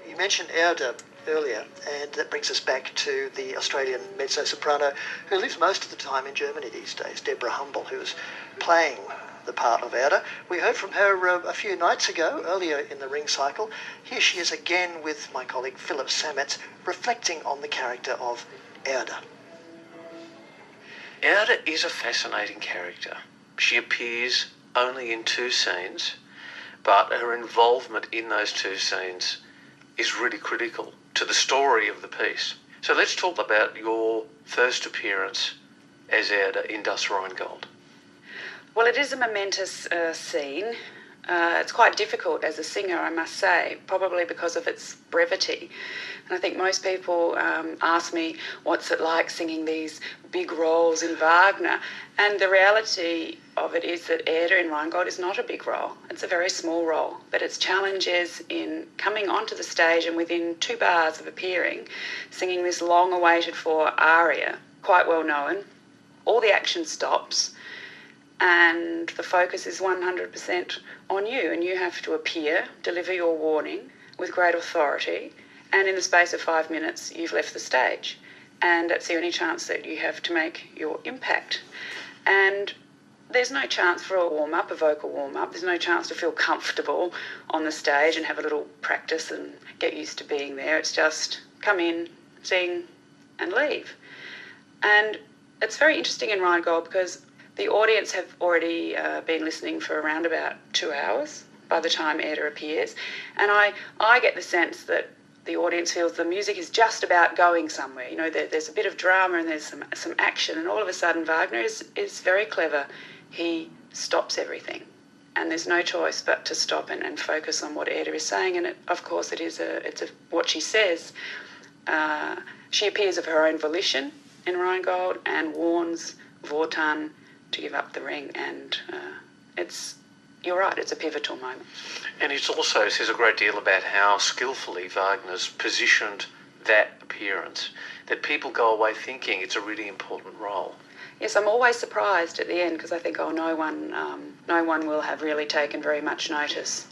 You mentioned Erda earlier, and that brings us back to the Australian mezzo-soprano who lives most of the time in Germany these days, Deborah Humble, who is playing the part of Erda. We heard from her a few nights ago, earlier in the ring cycle. Here she is again with my colleague Philip Sametz, reflecting on the character of Erda. Erda is a fascinating character. She appears only in 2 scenes, but her involvement in those 2 scenes is really critical to the story of the piece. So let's talk about your first appearance as Erda in Das Rheingold. Well, it is a momentous scene. It's quite difficult as a singer, I must say, probably because of its brevity. And I think most people ask me, what's it like singing these big roles in Wagner? And the reality of it is that Erda in Rheingold is not a big role. It's a very small role. But its challenge is in coming onto the stage and within 2 bars of appearing, singing this long-awaited for aria, quite well known. All the action stops and the focus is 100% on you, and you have to appear, deliver your warning with great authority, and in the space of 5 minutes you've left the stage, and that's the only chance that you have to make your impact. And there's no chance for a warm-up, a vocal warm-up. There's no chance to feel comfortable on the stage and have a little practice and get used to being there. It's just come in, sing and leave. And it's very interesting in Rheingold because the audience have already been listening for around about 2 hours by the time Erda appears. And I get the sense that the audience feels the music is just about going somewhere. You know, there's a bit of drama and there's some action, and all of a sudden Wagner is very clever. He stops everything, and there's no choice but to stop and focus on what Erda is saying. And of course it's what she says. She appears of her own volition in Rheingold and warns Wotan to give up the ring, and you're right, it's a pivotal moment. And it also says a great deal about how skillfully Wagner's positioned that appearance, that people go away thinking it's a really important role. Yes, I'm always surprised at the end because I think, no one will have really taken very much notice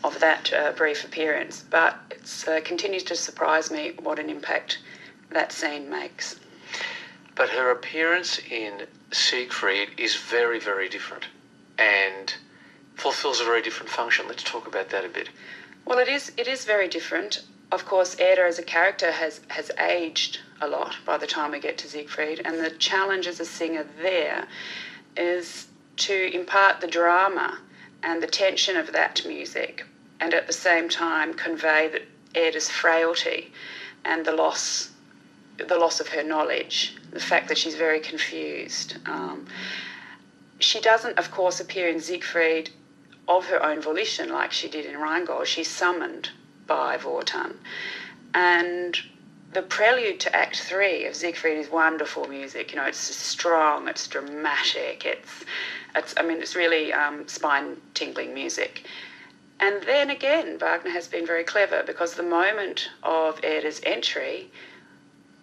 of that brief appearance, but it continues to surprise me what an impact that scene makes. But her appearance in Siegfried is very, very different and fulfills a very different function. Let's talk about that a bit. Well, it is very different. Of course, Erda as a character has aged a lot by the time we get to Siegfried, and the challenge as a singer there is to impart the drama and the tension of that music, and at the same time convey that Erda's frailty and the loss of her knowledge, the fact that she's very confused. She doesn't, of course, appear in Siegfried of her own volition like she did in Rheingold. She's summoned by Wotan. And the prelude to Act 3 of Siegfried is wonderful music. You know, it's strong, it's dramatic, it's really spine-tingling music. And then again, Wagner has been very clever because the moment of Erda's entry,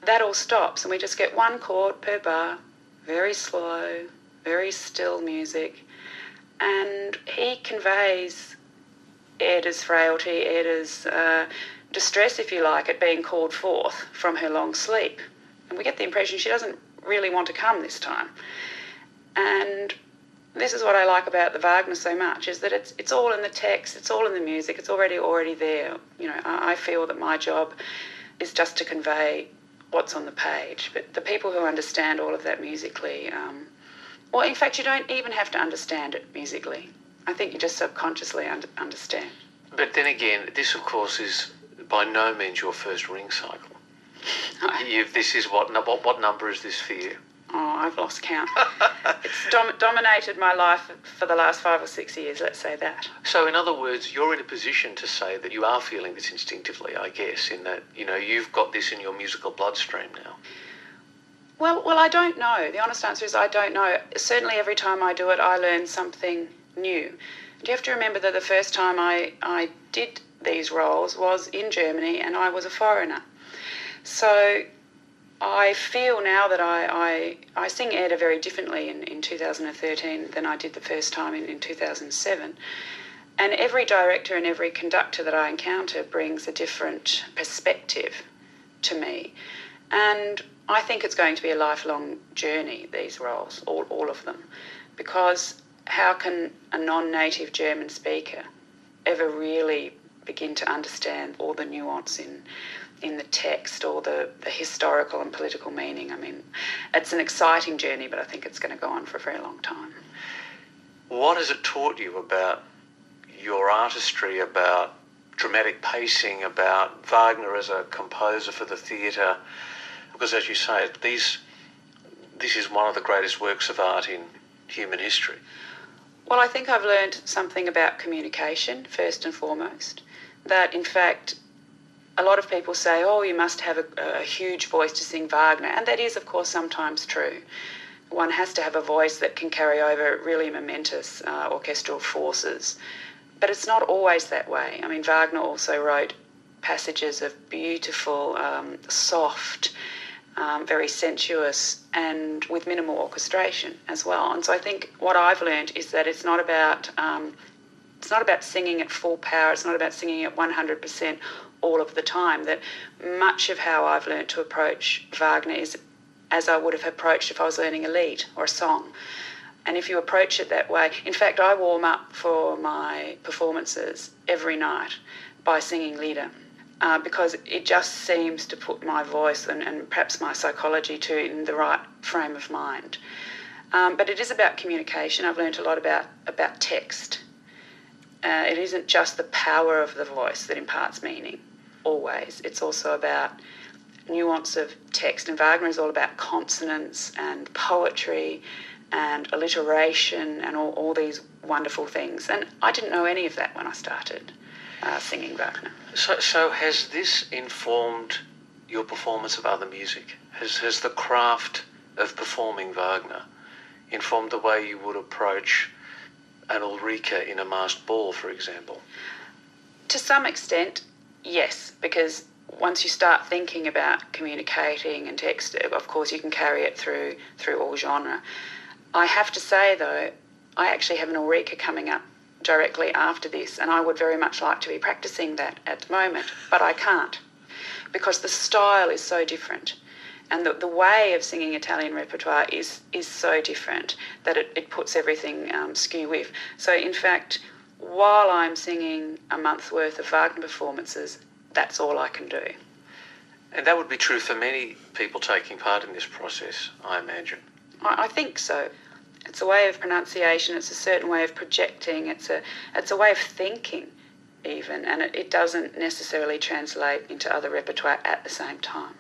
that all stops and we just get 1 chord per bar, very slow, very still music, and he conveys Erda's frailty, Erda's distress, if you like, at being called forth from her long sleep. And we get the impression she doesn't really want to come this time. And this is what I like about the Wagner so much, is that it's all in the text, it's all in the music, it's already there. You know, I feel that my job is just to convey what's on the page. But the people who understand all of that musically, well, in fact, you don't even have to understand it musically. I think you just subconsciously understand. But then again, this, of course, is by no means your first ring cycle. This is what number is this for you? Oh, I've lost count. It's dominated my life for the last 5 or 6 years, let's say that. So, in other words, you're in a position to say that you are feeling this instinctively, I guess, in that, you know, you've got this in your musical bloodstream now. Well, I don't know. The honest answer is I don't know. Certainly every time I do it, I learn something new. And you have to remember that the first time I did these roles was in Germany and I was a foreigner. So I feel now that I sing Erda very differently in 2013 than I did the first time in 2007. And every director and every conductor that I encounter brings a different perspective to me. And I think it's going to be a lifelong journey, these roles, all of them, because how can a non-native German speaker ever really begin to understand all the nuance in the text or the historical and political meaning? I mean, it's an exciting journey, but I think it's going to go on for a very long time. What has it taught you about your artistry, about dramatic pacing, about Wagner as a composer for the theatre? Because as you say, this is one of the greatest works of art in human history. Well, I think I've learned something about communication, first and foremost, that in fact a lot of people say, oh, you must have a huge voice to sing Wagner, and that is, of course, sometimes true. One has to have a voice that can carry over really momentous orchestral forces. But it's not always that way. I mean, Wagner also wrote passages of beautiful, soft, very sensuous, and with minimal orchestration as well. And so I think what I've learned is that it's not about singing at full power. It's not about singing at 100% all of the time. That much of how I've learned to approach Wagner is as I would have approached if I was learning a lied or a song. And if you approach it that way, in fact, I warm up for my performances every night by singing Lieder, because it just seems to put my voice and perhaps my psychology too in the right frame of mind. But it is about communication. I've learned a lot about text. It isn't just the power of the voice that imparts meaning, always. It's also about nuance of text. And Wagner is all about consonance and poetry and alliteration and all these wonderful things. And I didn't know any of that when I started singing Wagner. So has this informed your performance of other music? Has the craft of performing Wagner informed the way you would approach an Ulrike in a masked ball, for example? To some extent, yes, because once you start thinking about communicating and text, of course you can carry it through all genre. I have to say, though, I actually have an Ulrike coming up directly after this, and I would very much like to be practicing that at the moment, but I can't, because the style is so different, and the way of singing Italian repertoire is so different that it puts everything skew with. So, in fact, while I'm singing a month's worth of Wagner performances, that's all I can do. And that would be true for many people taking part in this process, I imagine. I think so. It's a way of pronunciation, it's a certain way of projecting, it's a way of thinking even, and it doesn't necessarily translate into other repertoire at the same time.